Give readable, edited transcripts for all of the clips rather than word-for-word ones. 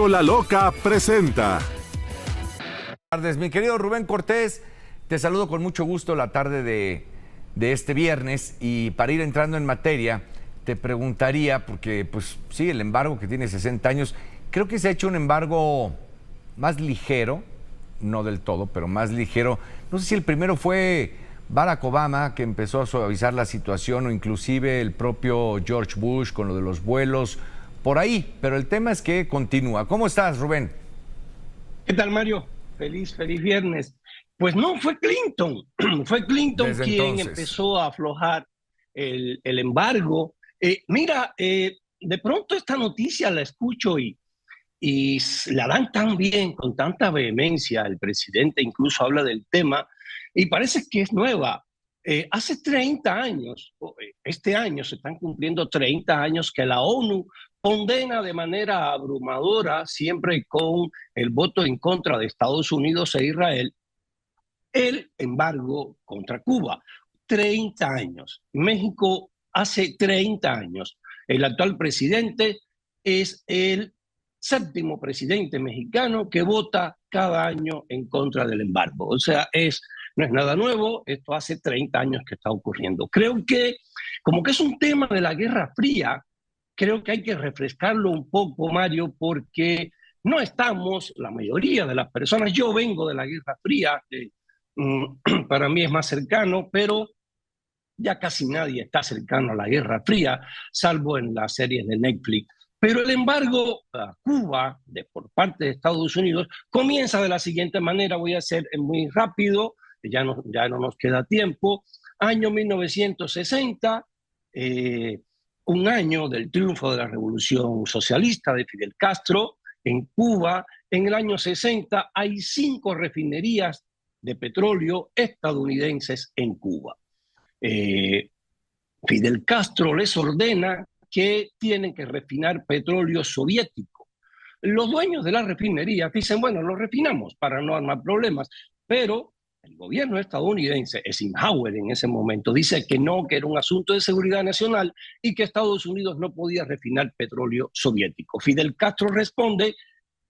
Coca-Cola Loca presenta. Buenas tardes, mi querido Rubén Cortés, te saludo con mucho gusto la tarde de este viernes, y para ir entrando en materia, te preguntaría, porque pues sí, el embargo que tiene 60 años, creo que se ha hecho un embargo más ligero, no del todo, pero más ligero. No sé si el primero fue Barack Obama, que empezó a suavizar la situación, o inclusive el propio George Bush con lo de los vuelos, por ahí, pero el tema es que continúa. ¿Cómo estás, Rubén? ¿Qué tal, Mario? Feliz viernes. Pues no, fue Clinton. Fue Clinton Desde quien entonces empezó a aflojar el embargo. Mira, de pronto esta noticia la escucho y la dan tan bien, con tanta vehemencia. El presidente incluso habla del tema y parece que es nueva. Hace 30 años, este año se están cumpliendo 30 años que la ONU condena de manera abrumadora, siempre con el voto en contra de Estados Unidos e Israel, el embargo contra Cuba. 30 años. México hace 30 años. El actual presidente es el séptimo presidente mexicano que vota cada año en contra del embargo. O sea, no es nada nuevo, esto hace 30 años que está ocurriendo. Creo que, como que es un tema de la Guerra Fría, creo que hay que refrescarlo un poco, Mario, porque no estamos, la mayoría de las personas, yo vengo de la Guerra Fría, para mí es más cercano, pero ya casi nadie está cercano a la Guerra Fría, salvo en las series de Netflix. Pero el embargo a Cuba, por parte de Estados Unidos, comienza de la siguiente manera. Voy a ser muy rápido, ya no nos queda tiempo. Año 1960, un año del triunfo de la Revolución Socialista de Fidel Castro en Cuba. En el año 60 hay 5 refinerías de petróleo estadounidenses en Cuba. Fidel Castro les ordena que tienen que refinar petróleo soviético. Los dueños de las refinerías dicen, bueno, lo refinamos para no armar problemas, pero el gobierno estadounidense, Eisenhower en ese momento, dice que no, que era un asunto de seguridad nacional y que Estados Unidos no podía refinar petróleo soviético. Fidel Castro responde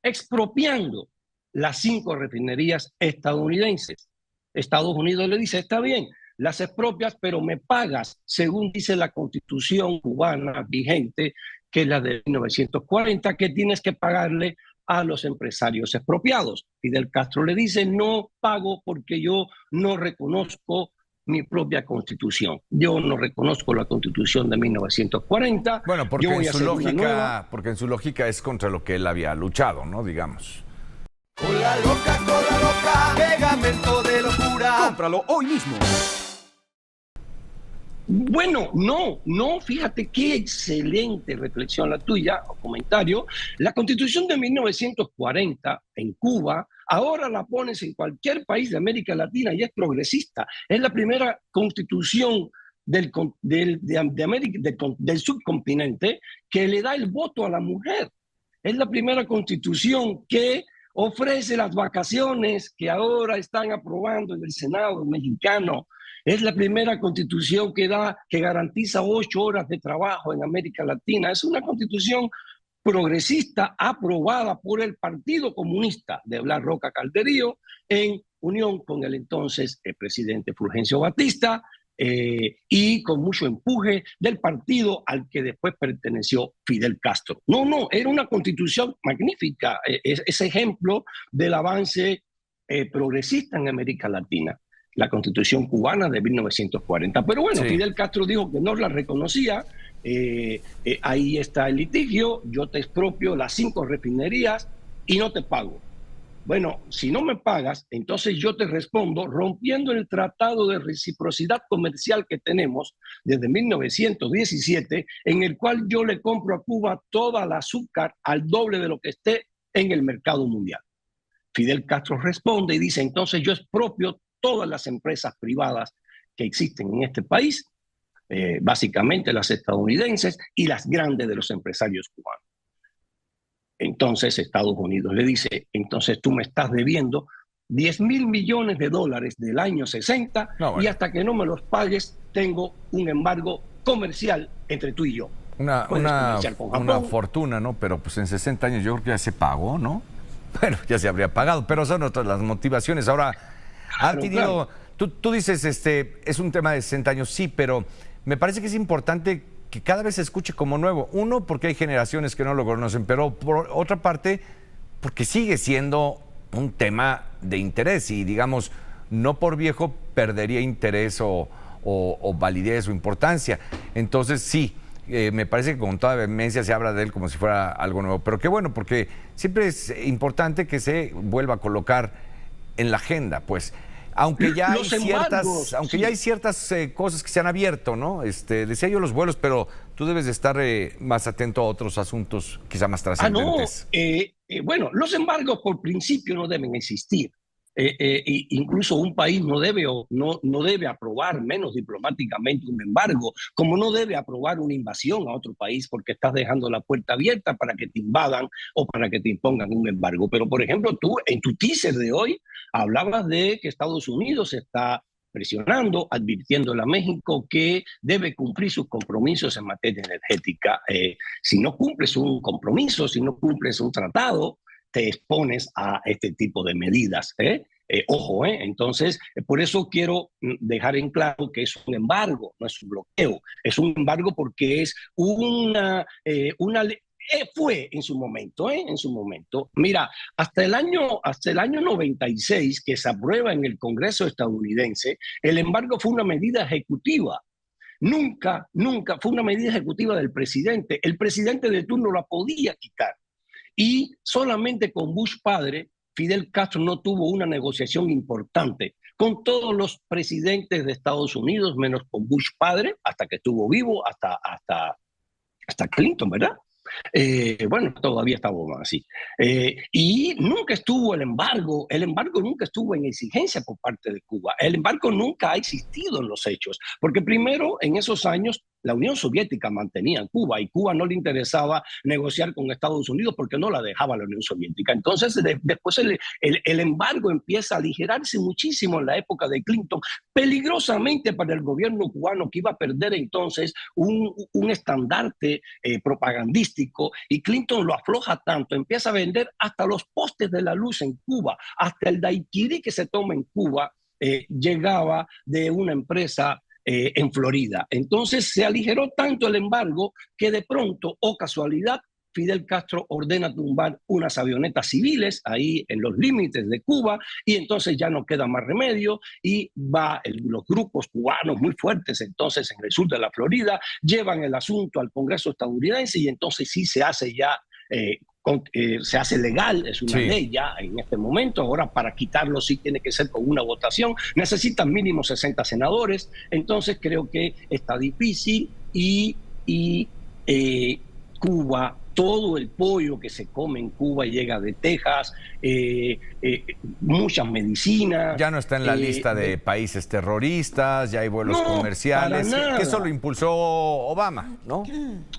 expropiando las 5 refinerías estadounidenses. Estados Unidos le dice, está bien, las expropias, pero me pagas, según dice la Constitución cubana vigente, que es la de 1940, que tienes que pagarle a los empresarios expropiados. Fidel Castro le dice, no pago porque yo no reconozco mi propia Constitución. Yo no reconozco la Constitución de 1940. Bueno, porque en su lógica es contra lo que él había luchado, ¿no? Digamos. Cola loca, pegamento de locura. Cómpralo hoy mismo. Bueno, no, fíjate qué excelente reflexión la tuya o comentario. La Constitución de 1940 en Cuba, ahora la pones en cualquier país de América Latina y es progresista. Es la primera constitución del subcontinente que le da el voto a la mujer. Es la primera constitución que ofrece las vacaciones que ahora están aprobando en el Senado mexicano. Es la primera constitución que garantiza 8 horas de trabajo en América Latina. Es una constitución progresista aprobada por el Partido Comunista de Blas Roca Calderío en unión con el entonces presidente Fulgencio Batista y con mucho empuje del partido al que después perteneció Fidel Castro. No, era una constitución magnífica, es ejemplo del avance progresista en América Latina. La Constitución cubana de 1940. Pero bueno, sí. Fidel Castro dijo que no la reconocía. Ahí está el litigio. Yo te expropio las 5 refinerías y no te pago. Bueno, si no me pagas, entonces yo te respondo rompiendo el tratado de reciprocidad comercial que tenemos desde 1917, en el cual yo le compro a Cuba toda el azúcar al doble de lo que esté en el mercado mundial. Fidel Castro responde y dice, entonces yo expropio todas las empresas privadas que existen en este país, básicamente las estadounidenses y las grandes de los empresarios cubanos. Entonces Estados Unidos le dice, entonces tú me estás debiendo 10,000 millones de dólares del año 60 y hasta que no me los pagues tengo un embargo comercial entre tú y yo. Puedes comerciar con una Japón. fortuna, ¿no? Pero pues en 60 años yo creo que ya se pagó, ¿no? Bueno, ya se habría pagado, pero son otras las motivaciones. Ahora, han tenido... Tú dices, es un tema de 60 años, sí, pero me parece que es importante que cada vez se escuche como nuevo. Uno, porque hay generaciones que no lo conocen, pero por otra parte, porque sigue siendo un tema de interés y, digamos, no por viejo perdería interés o validez o importancia. Entonces, sí, me parece que con toda vehemencia se habla de él como si fuera algo nuevo. Pero qué bueno, porque siempre es importante que se vuelva a colocar en la agenda, pues. Aunque ya hay ya hay ciertas cosas que se han abierto, ¿no? Decía yo los vuelos, pero tú debes de estar más atento a otros asuntos quizá más trascendentes. Bueno, los embargos por principio no deben existir. Incluso un país no debe aprobar, menos diplomáticamente, un embargo, como no debe aprobar una invasión a otro país porque estás dejando la puerta abierta para que te invadan o para que te impongan un embargo. Pero, por ejemplo, tú en tu teaser de hoy hablabas de que Estados Unidos está presionando, advirtiéndole a México que debe cumplir sus compromisos en materia energética. Si no cumples un compromiso, si no cumples un tratado, te expones a este tipo de medidas. Ojo, entonces, por eso quiero dejar en claro que es un embargo, no es un bloqueo. Es un embargo porque es fue en su momento, en su momento. Mira, hasta el año 96, que se aprueba en el Congreso estadounidense, el embargo fue una medida ejecutiva. Nunca fue una medida ejecutiva del presidente. El presidente de turno la podía quitar. Y solamente con Bush padre, Fidel Castro no tuvo una negociación importante con todos los presidentes de Estados Unidos, menos con Bush padre, hasta que estuvo vivo, hasta Clinton, ¿verdad? Bueno, todavía está Obama, así. Y nunca estuvo el embargo nunca estuvo en exigencia por parte de Cuba. El embargo nunca ha existido en los hechos, porque primero, en esos años, la Unión Soviética mantenía a Cuba y Cuba no le interesaba negociar con Estados Unidos porque no la dejaba la Unión Soviética. Entonces, después el embargo empieza a aligerarse muchísimo en la época de Clinton, peligrosamente para el gobierno cubano, que iba a perder entonces un estandarte propagandístico, y Clinton lo afloja tanto, empieza a vender hasta los postes de la luz en Cuba, hasta el daiquiri que se toma en Cuba llegaba de una empresa en Florida. Entonces se aligeró tanto el embargo que de pronto, o casualidad, Fidel Castro ordena tumbar unas avionetas civiles ahí en los límites de Cuba, y entonces ya no queda más remedio y los grupos cubanos muy fuertes entonces en el sur de la Florida llevan el asunto al Congreso estadounidense, y entonces sí se hace ya se hace legal, es una ley ya en este momento. Ahora, para quitarlo sí tiene que ser con una votación, necesitan mínimo 60 senadores, entonces creo que está difícil, y Cuba, todo el pollo que se come en Cuba llega de Texas, muchas medicinas. Ya no está en la lista de países terroristas, ya hay vuelos comerciales, que eso lo impulsó Obama, ¿no?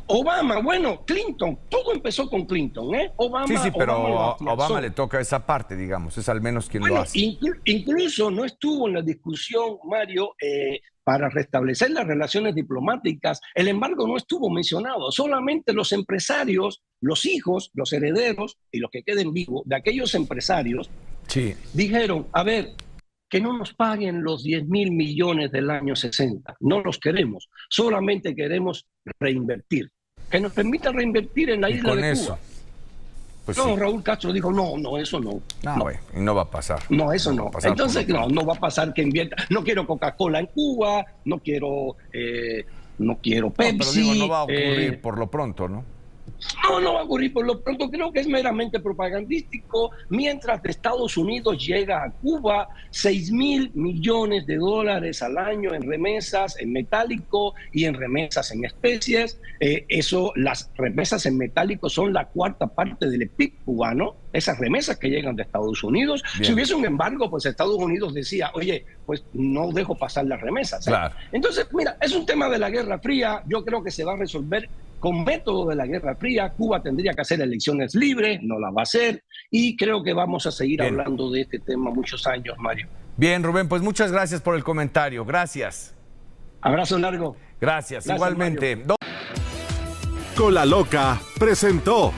Obama, bueno, Clinton, todo empezó con Clinton, Obama, sí, pero a Obama le toca esa parte, digamos, es al menos quien lo hace. Incluso no estuvo en la discusión, Mario, para restablecer las relaciones diplomáticas. El embargo no estuvo mencionado, solamente los empresarios, los hijos, los herederos y los que queden vivos de aquellos empresarios dijeron, a ver, que no nos paguen los 10.000 millones del año 60, no los queremos, solamente queremos reinvertir, que nos permitan reinvertir en la isla de Cuba. Pues Raúl Castro dijo, no, eso no. Y no va a pasar. No, eso no. Entonces, no va a pasar que invierta. No quiero Coca-Cola en Cuba, no quiero Pepsi. Pero digo, no va a ocurrir por lo pronto, ¿no? No va a ocurrir por lo pronto. Creo que es meramente propagandístico. Mientras de Estados Unidos llega a Cuba $6.000 millones al año en remesas en metálico y en remesas en especies. Las remesas en metálico son la cuarta parte del PIB cubano. Esas remesas que llegan de Estados Unidos. Bien. Si hubiese un embargo, pues Estados Unidos decía, oye, pues no dejo pasar las remesas. Claro. Entonces, mira, es un tema de la Guerra Fría. Yo creo que se va a resolver con método de la Guerra Fría. Cuba tendría que hacer elecciones libres, no las va a hacer, y creo que vamos a seguir hablando de este tema muchos años, Mario. Bien, Rubén, pues muchas gracias por el comentario. Gracias. Abrazo largo. Gracias igualmente. Coca-Cola Loca presentó